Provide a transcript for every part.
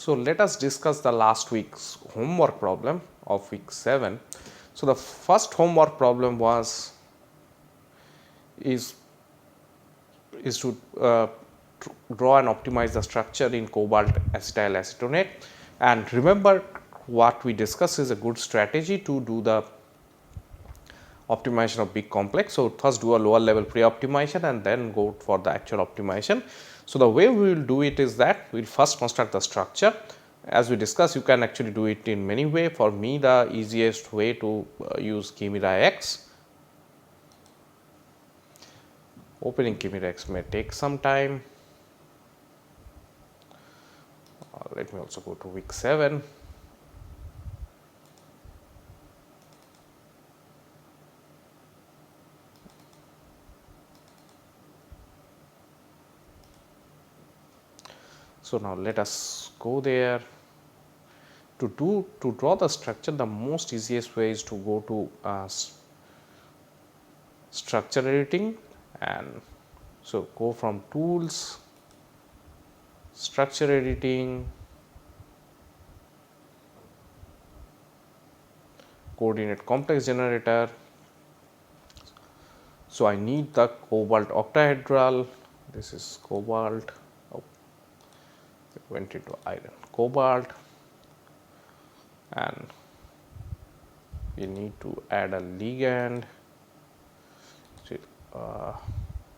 So let us discuss the last week's homework problem of week 7. So the first homework problem is to draw and optimize the structure in cobalt acetyl acetonate, and remember what we discussed is a good strategy to do the optimization of big complex. So first do a lower level pre-optimization and then go for the actual optimization. So the way we will do it is that we will first construct the structure. As we discussed, you can actually do it in many ways. For me, the easiest way to use Chimera X. Opening Chimera X may take some time. Let me also go to week 7. So now let us go there. To draw the structure, the most easiest way is to go to structure editing, and so go from tools, structure editing, coordinate complex generator. So I need the cobalt octahedral. This is cobalt. Oh, it went into iron. Cobalt, and we need to add a ligand.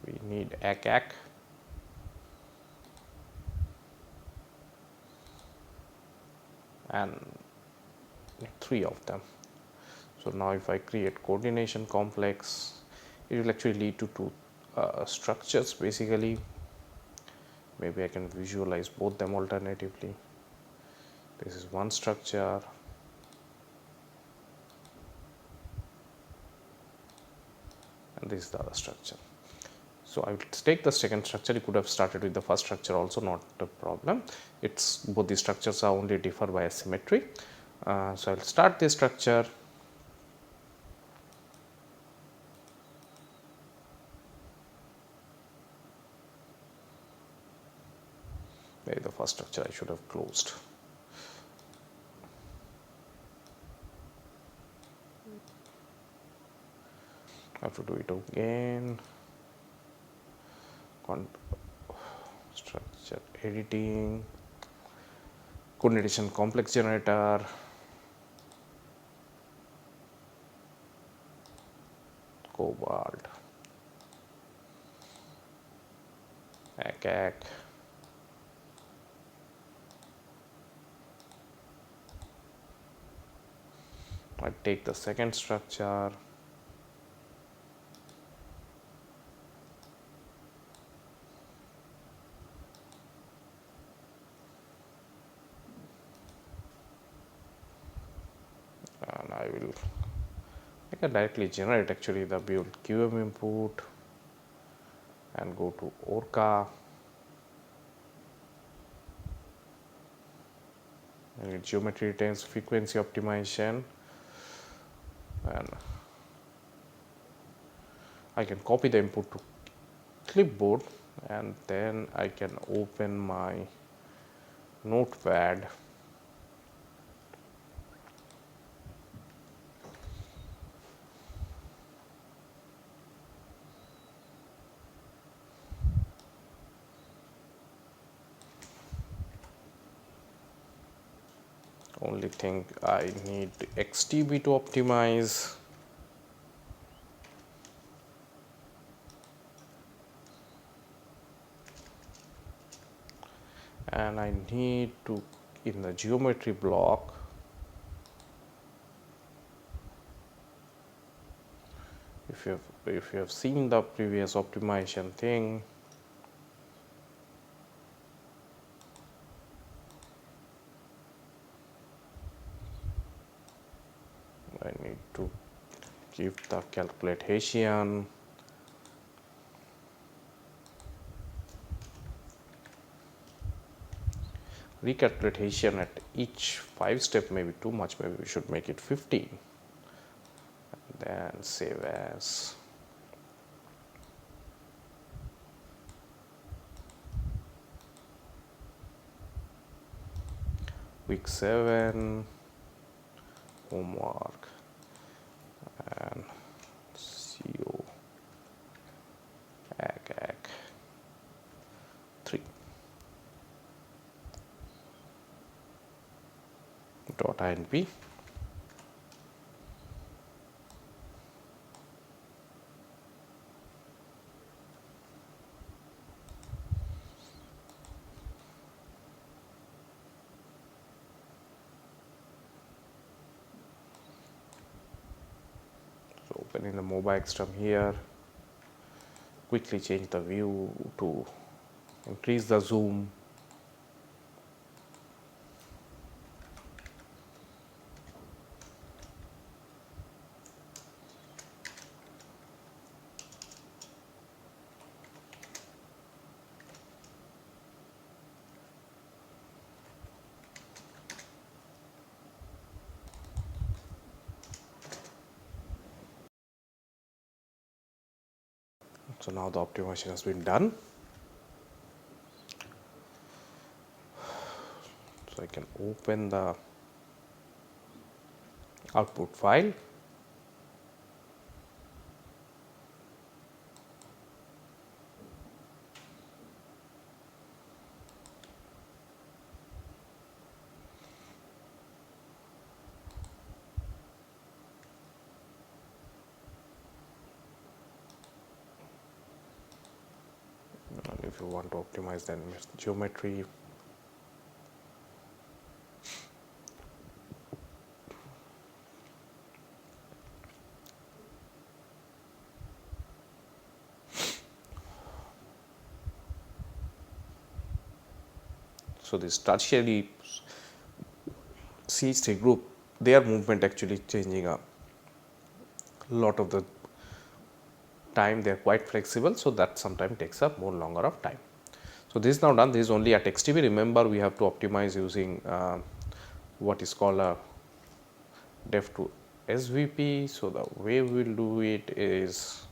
We need ACAC. And 3 of them. So now if I create coordination complex, it will actually lead to 2 structures basically. Maybe I can visualize both them alternatively. This is one structure, and this is the other structure. So I will take the second structure. You could have started with the first structure also, not a problem. It's both the structures are only differ by a symmetry. So I will start this structure. Maybe the first structure I should have closed. I have to do it again. Structure editing, coordination complex generator, cobalt, ACAC, I take the second structure, and I can directly generate actually the build QM input and go to ORCA. And geometry retains frequency optimization, and I can copy the input to clipboard, and then I can open my notepad only thing I need XTB to optimize, and I need to in the geometry block if you have seen the previous optimization thing, I need to give the calculate Hessian, recalculate Hessian at each 5 step, maybe too much, maybe we should make it 15, and then save as. week 7 homework and CO ag 3 dot INP. So opening the Mobilex from here, quickly change the view to increase the zoom. So now the optimization has been done. So I can open the output file. And if you want to optimize then geometry, so this tertiary CH3 group, their movement actually changing a lot of the time. They are quite flexible, so that sometimes takes up more longer of time. So this is now done. This is only at XTB. Remember, we have to optimize using what is called a def to SVP. So the way we will do it is,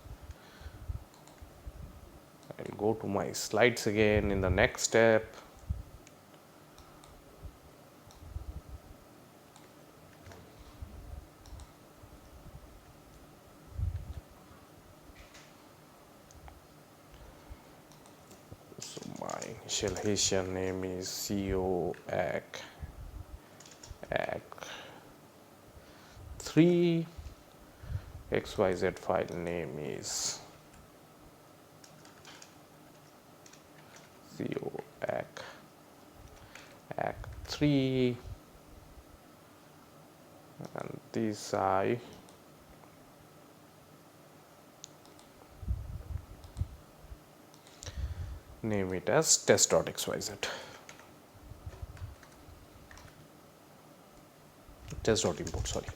I'll go to my slides again in the next step. So my initial Hessian name is CO ag 3. XYZ file name is CO ag 3, and this I name it as test.xyz, test.import, sorry.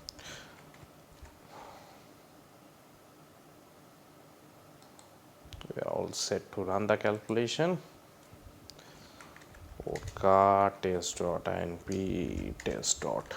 We are all set to run the calculation. Orca test.inp test dot.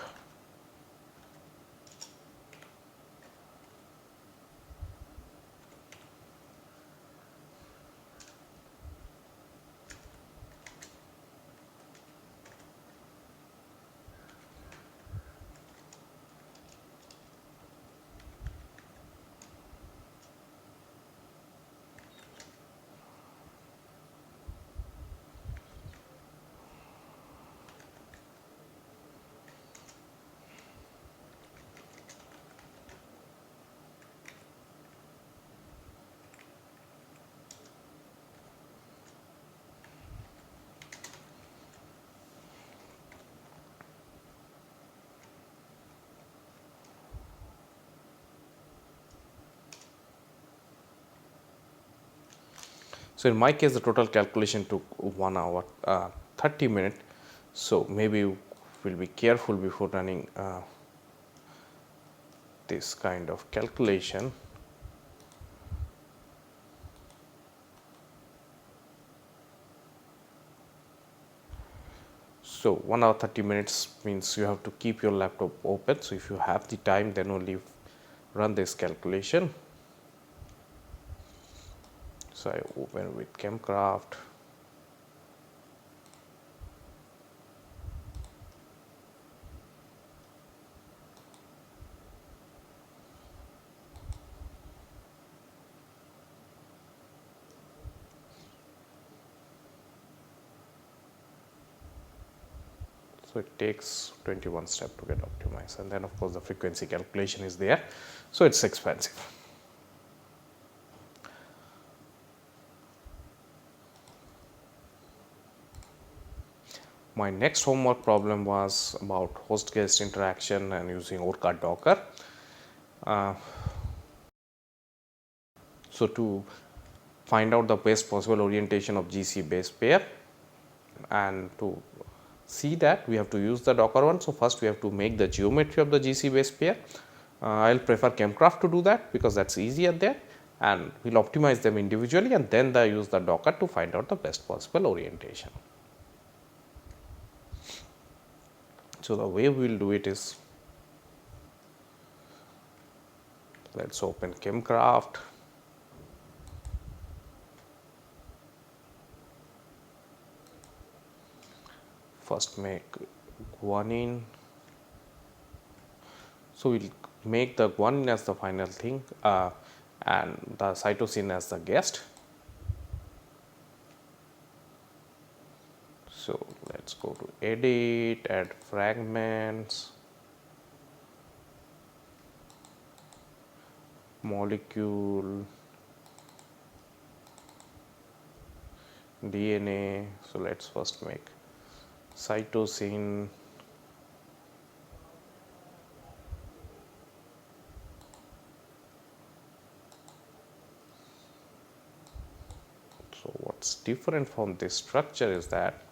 So in my case, the total calculation took 1 hour 30 minutes. So maybe we'll be careful before running this kind of calculation. So 1 hour 30 minutes means you have to keep your laptop open. So if you have the time, then only run this calculation. So I open with Chemcraft. So it takes 21 steps to get optimized, and then of course the frequency calculation is there, so it's expensive. My next homework problem was about host guest interaction and using Orca Docker. So to find out the best possible orientation of GC base pair, and to see that we have to use the Docker one. So first we have to make the geometry of the GC base pair. I'll prefer Chemcraft to do that because that's easier there, and we'll optimize them individually and then use the Docker to find out the best possible orientation. So the way we will do it is, let's open Chemcraft. First make guanine. So we'll make the guanine as the final thing and the cytosine as the guest. So let's go to edit, add fragments, molecule, DNA. So let's first make cytosine. So what's different from this structure is that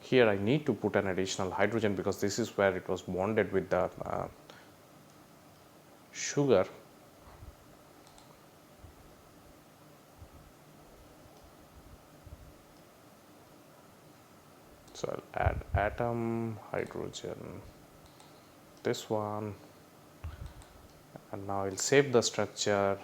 here I need to put an additional hydrogen because this is where it was bonded with the sugar. So I'll add atom, hydrogen, this one, and now I'll save the structure.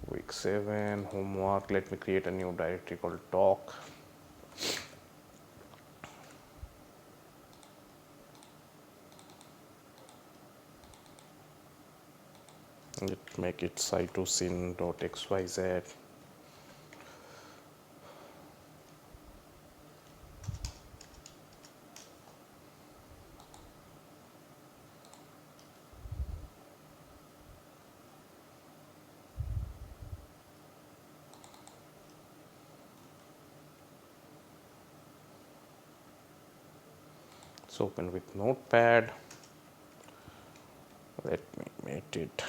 Week 7 homework. Let me create a new directory called talk. Let's make it cytosine.xyz. So open with Notepad. Let me make it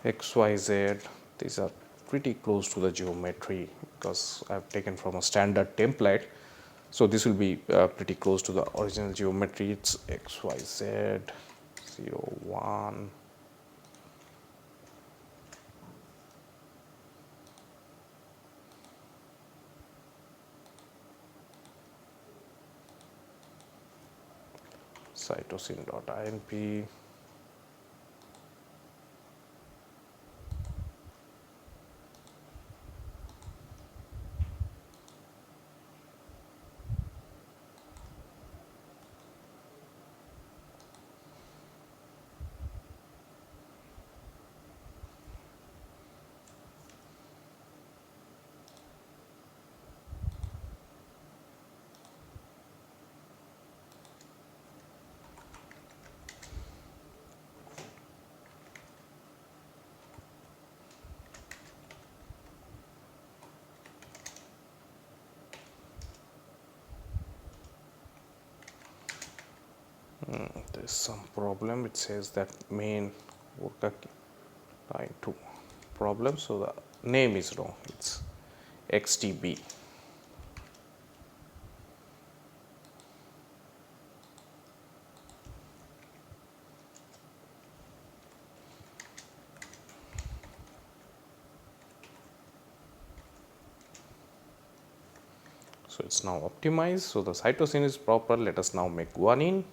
XYZ. These are pretty close to the geometry because I've taken from a standard template. So this will be pretty close to the original geometry. It's XYZ 01. cytosine.inp. There's some problem. It says that main Orca line 2 problem. So the name is wrong. It's XTB. So it's now optimized. So the cytosine is proper. Let us now make guanine.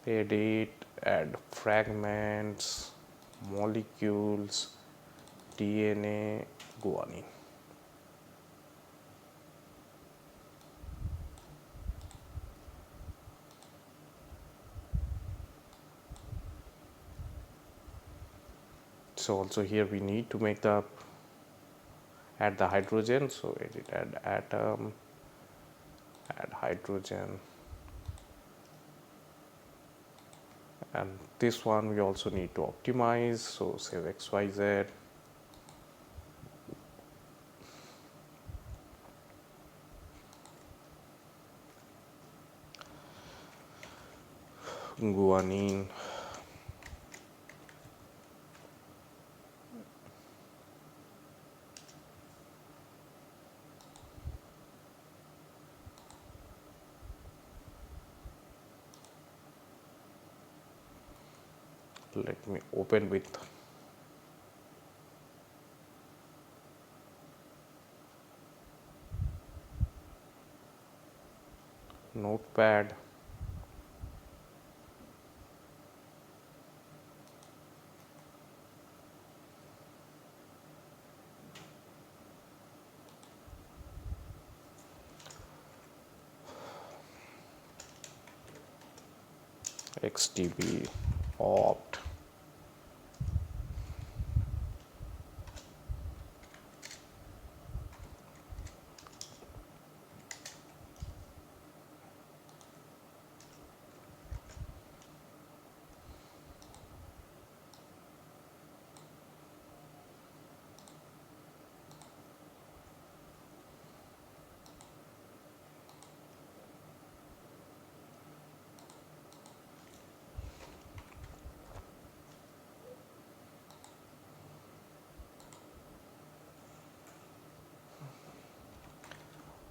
edit, add fragments, molecules, DNA, guanine. So also here we need to make the add the hydrogen, so edit, add atom, add hydrogen, and this one we also need to optimize, so save XYZ. Guanine, let me open with Notepad. XDB opt.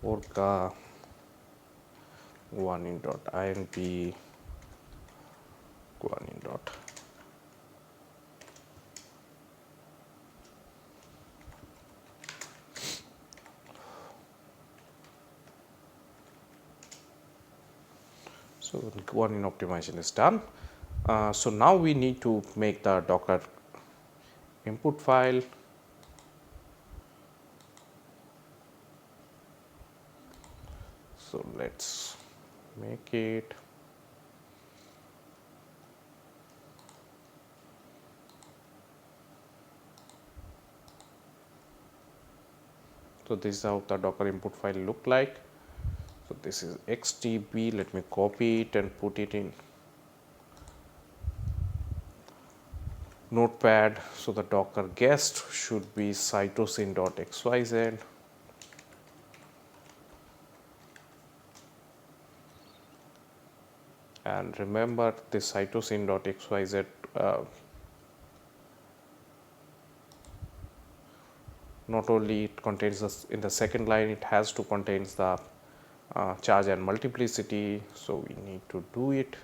Orca guanine.inp guanine dot. So guanine optimization is done. So now we need to make the Docker input file. So let's make it. So this is how the Docker input file look like. So this is XDB. Let me copy it and put it in Notepad. So the Docker guest should be cytosine.xyz. And remember this cytosine.xyz not only it contains this in the second line, it has to contains the charge and multiplicity, so we need to do it.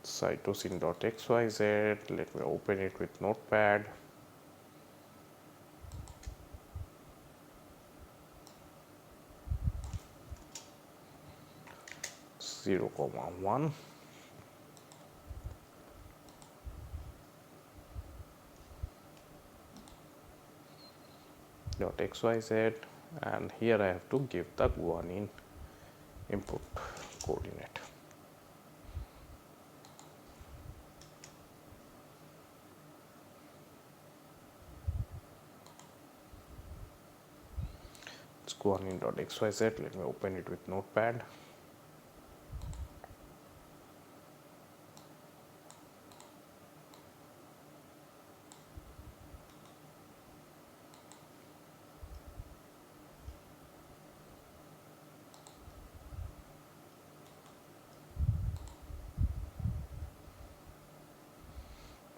Cytosine.xyz, let me open it with Notepad. Zero comma 1 dot xyz, and here I have to give the guanine input coordinate. It's guanine.xyz. Let me open it with Notepad.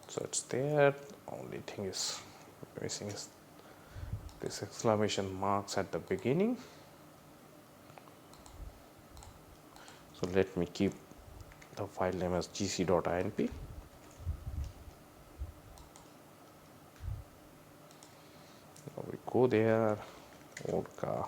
So it's there. Only thing is missing is this exclamation marks at the beginning. So let me keep the file name as gc.inp. Now we go there, Orca